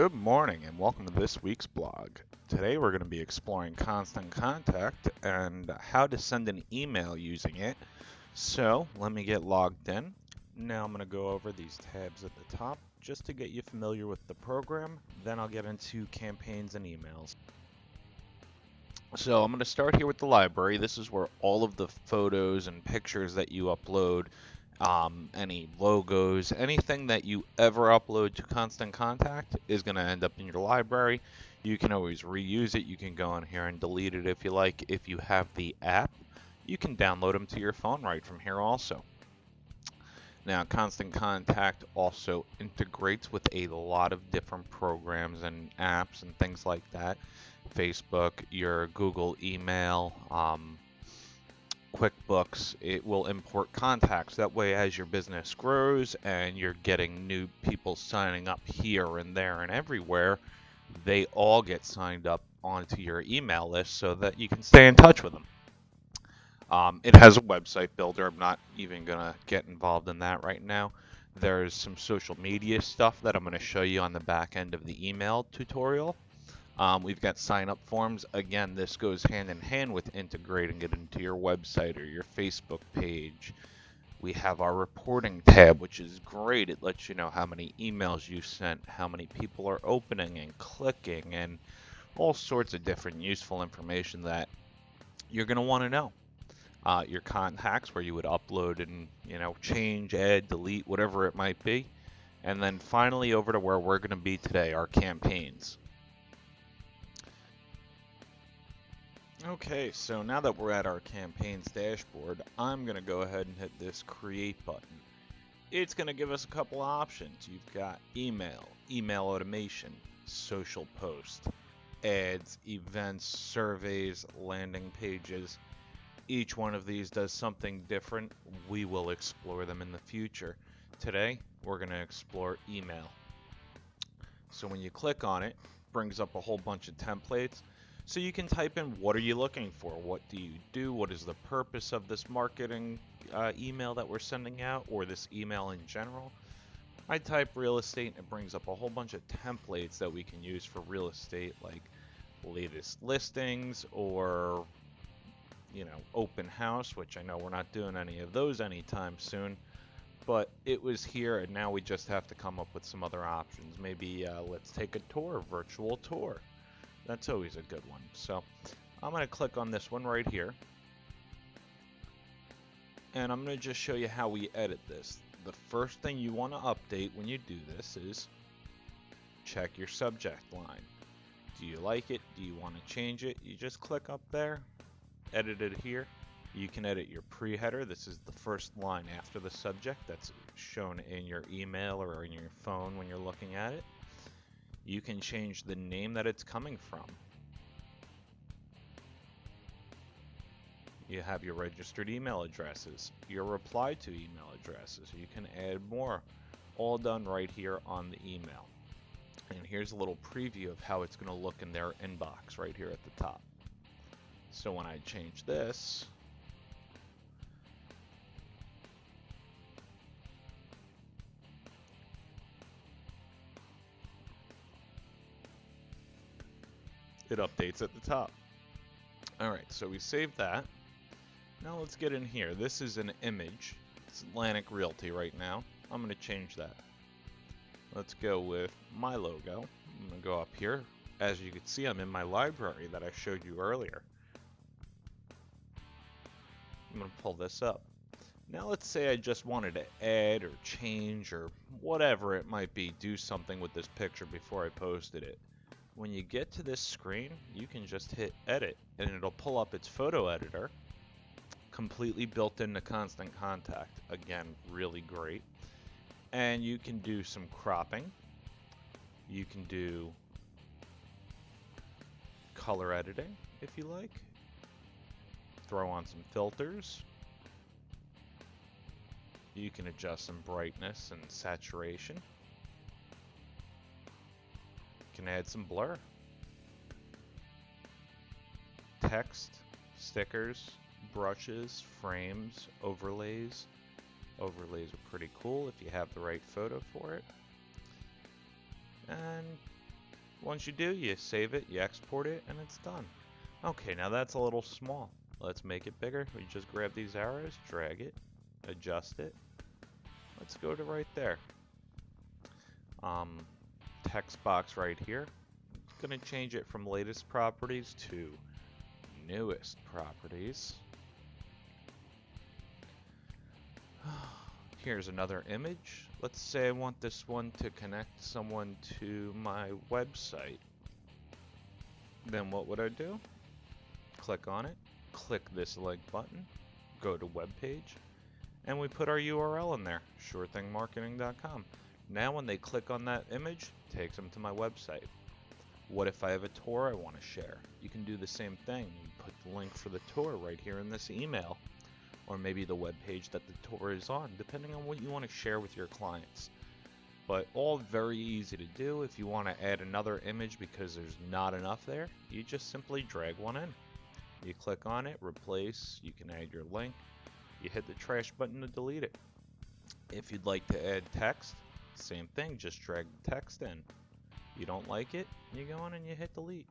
Good morning and welcome to this week's blog. Today we're going to be exploring Constant Contact and how to send an email using it. So let me get logged in. Now I'm going to go over these tabs at the top just to get you familiar with the program. Then I'll get into campaigns and emails. So I'm going to start here with the library. This is where all of the photos and pictures that you upload, any logos, anything that you ever upload to Constant Contact is going to end up in your library. You can always reuse it. You can go in here and delete it if you like. If you have the app, you can download them to your phone right from here also. Now, Constant Contact also integrates with a lot of different programs and apps and things like that. Facebook, your Google email, QuickBooks, it will import contacts. That way, as your business grows and you're getting new people signing up here and there and everywhere, they all get signed up onto your email list so that you can stay in touch with them. It has a website builder. I'm not even going to get involved in that right now. There's some social media stuff that I'm going to show you on the back end of the email tutorial. We've got sign-up forms. Again, this goes hand in hand with integrating it into your website or your Facebook page. We have our reporting tab, which is great. It lets you know how many emails you sent, how many people are opening and clicking, and all sorts of different useful information that you're going to want to know. Your contacts, where you would upload and change, add, delete, whatever it might be. And then finally over to where we're going to be today, our campaigns. Okay, so now that we're at our campaigns dashboard, I'm going to go ahead and hit this create button. It's going to give us a couple options. You've got email, email automation, social post, ads, events, surveys, landing pages. Each one of these does something different. We will explore them in the future. Today, we're going to explore email. So when you click on it, it brings up a whole bunch of templates. So you can type in, what are you looking for? What do you do? What is the purpose of this marketing email that we're sending out, or this email in general? I type real estate and it brings up a whole bunch of templates that we can use for real estate, like latest listings or open house, which I know we're not doing any of those anytime soon, but it was here and now we just have to come up with some other options. Maybe let's take a tour, virtual tour. That's always a good one. So I'm going to click on this one right here, and I'm going to just show you how we edit this. The first thing you want to update when you do this is check your subject line. Do you like it? Do you want to change it? You just click up there, edit it here. You can edit your pre-header. This is the first line after the subject that's shown in your email or in your phone when you're looking at it. You can change the name that it's coming from. You have your registered email addresses, your reply to email addresses. You can add more, all done right here on the email. And here's a little preview of how it's going to look in their inbox right here at the top. So when I change this, it updates at the top. Alright, so we saved that. Now let's get in here. This is an image. It's Atlantic Realty right now. I'm going to change that. Let's go with my logo. I'm going to go up here. As you can see, I'm in my library that I showed you earlier. I'm going to pull this up. Now let's say I just wanted to add or change or whatever it might be, do something with this picture before I posted it. When you get to this screen, you can just hit edit and it'll pull up its photo editor, completely built into Constant Contact. Again, really great. And you can do some cropping. You can do color editing if you like. Throw on some filters. You can adjust some brightness and saturation. You can add some blur. Text, stickers, brushes, frames, overlays. Overlays are pretty cool if you have the right photo for it. And Once you do, you save it, you export it, and it's done. Okay, now that's a little small. Let's make it bigger. We just grab these arrows, drag it, adjust it. Let's go to right there. Text box right here. Gonna change it from latest properties to newest properties. Here's another image. Let's say I want this one to connect someone to my website. Then what would I do? Click on it, click this link button, go to web page, and we put our URL in there, surethingmarketing.com. Now when they click on that image, it takes them to my website. What if I have a tour I want to share? You can do the same thing. You put the link for the tour right here in this email, or maybe the web page that the tour is on, depending on what you want to share with your clients. But all very easy to do. If you want to add another image because there's not enough there, you just simply drag one in. You click on it, replace, you can add your link, you hit the trash button to delete it. If you'd like to add text, same thing, just drag the text in. You don't like it, you go in and you hit delete.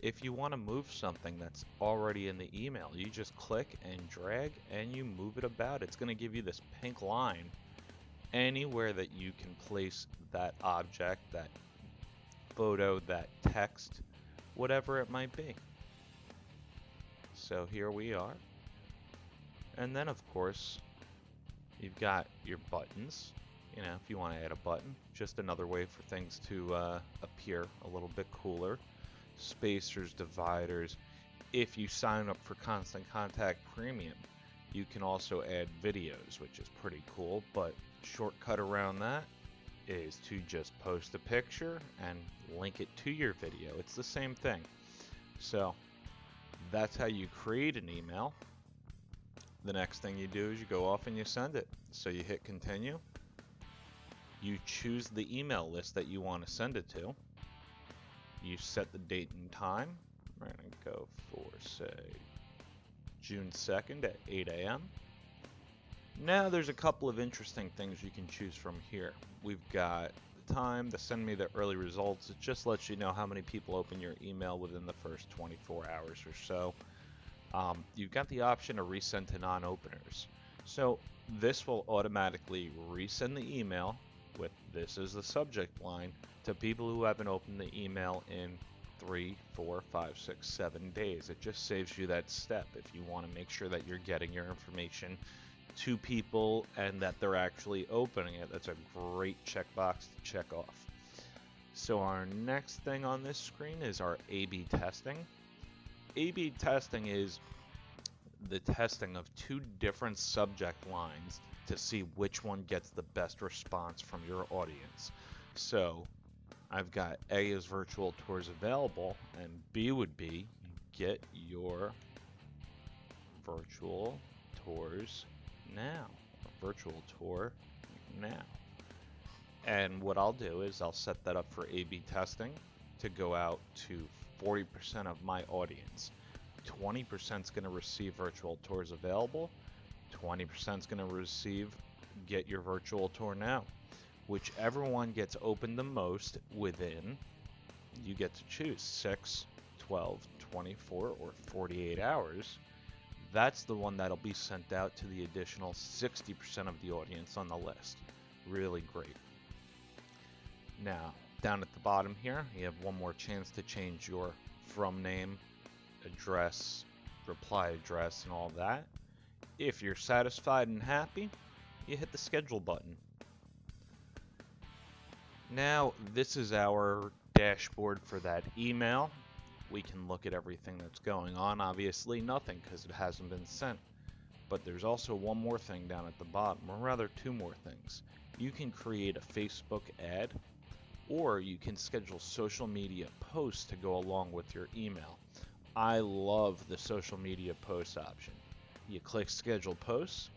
If you want to move something that's already in the email, you just click and drag and you move it about. It's going to give you this pink line anywhere that you can place that object, that photo, that text, whatever it might be. So here we are. And then of course, you've got your buttons. You know, if you want to add a button, just another way for things to appear a little bit cooler. Spacers, dividers. If you sign up for Constant Contact Premium, you can also add videos, which is pretty cool, but shortcut around that is to just post a picture and link it to your video. It's the same thing. So that's how you create an email. The next thing you do is you go off and you send it. So you hit continue. You choose the email list that you want to send it to. You set the date and time. We're going to go for, say, June 2nd at 8 a.m. Now there's a couple of interesting things you can choose from here. We've got the time, the send me the early results. It just lets you know how many people open your email within the first 24 hours or so. You've got the option to resend to non-openers. So this will automatically resend the email with this as the subject line to people who haven't opened the email in 3, 4, 5, 6, 7 days. It just saves you that step if you want to make sure that you're getting your information to people and that they're actually opening it. That's a great checkbox to check off. So our next thing on this screen is our A/B testing. A/B testing is the testing of two different subject lines to see which one gets the best response from your audience. So I've got A is virtual tours available, and B would be get your virtual tours now. A virtual tour now. And what I'll do is I'll set that up for A/B testing to go out to 40% of my audience. 20% is going to receive virtual tours available. 20% is going to receive get your virtual tour now. Whichever one gets opened the most within, you get to choose 6, 12, 24, or 48 hours. That's the one that'll be sent out to the additional 60% of the audience on the list. Really great. Now, down at the bottom here, you have one more chance to change your from name, address, reply address, and all that. If you're satisfied and happy, you hit the schedule button. Now, this is our dashboard for that email. We can look at everything that's going on. Obviously nothing because it hasn't been sent. But there's also one more thing down at the bottom, or rather two more things. You can create a Facebook ad, or you can schedule social media posts to go along with your email. I love the social media post option. You click schedule posts,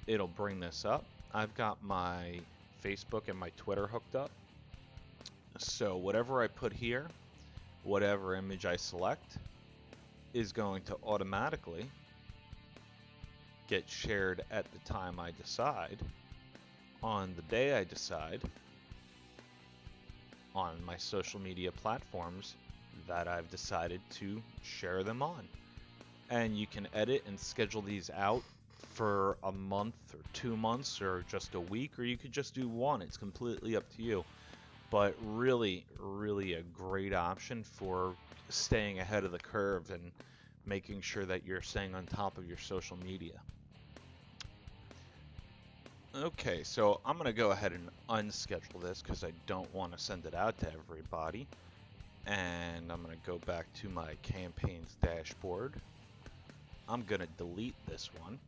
it'll bring this up. I've got my Facebook and my Twitter hooked up. So whatever I put here, whatever image I select, is going to automatically get shared at the time I decide, on the day I decide, on my social media platforms that I've decided to share them on. And you can edit and schedule these out for a month or 2 months or just a week, or you could just do one. It's completely up to you. But really, really a great option for staying ahead of the curve and making sure that you're staying on top of your social media. Okay, so I'm going to go ahead and unschedule this because I don't want to send it out to everybody. And I'm going to go back to my campaigns dashboard. I'm going to delete this one.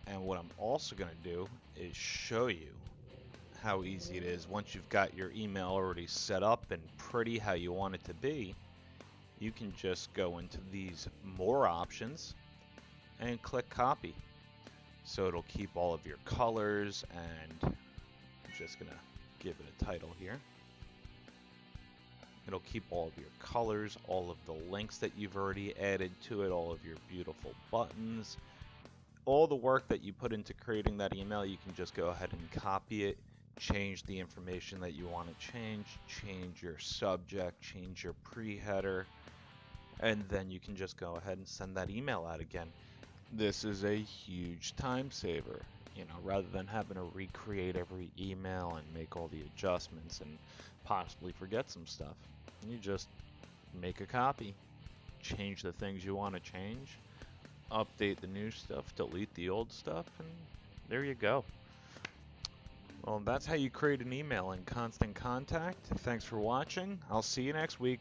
And what I'm also going to do is show you how easy it is once you've got your email already set up and pretty how you want it to be. You can just go into these more options and click copy. So it'll keep all of your colors, and I'm just gonna give it a title here. It'll keep all of your colors, all of the links that you've already added to it, all of your beautiful buttons. All the work that you put into creating that email, you can just go ahead and copy it, change the information that you want to change your subject, change your pre-header, and then you can just go ahead and send that email out again. This is a huge time saver, rather than having to recreate every email and make all the adjustments and possibly forget some stuff. You just make a copy, change the things you want to change, update the new stuff, delete the old stuff, and there you go. Well, that's how you create an email in Constant Contact. Thanks for watching. I'll see you next week.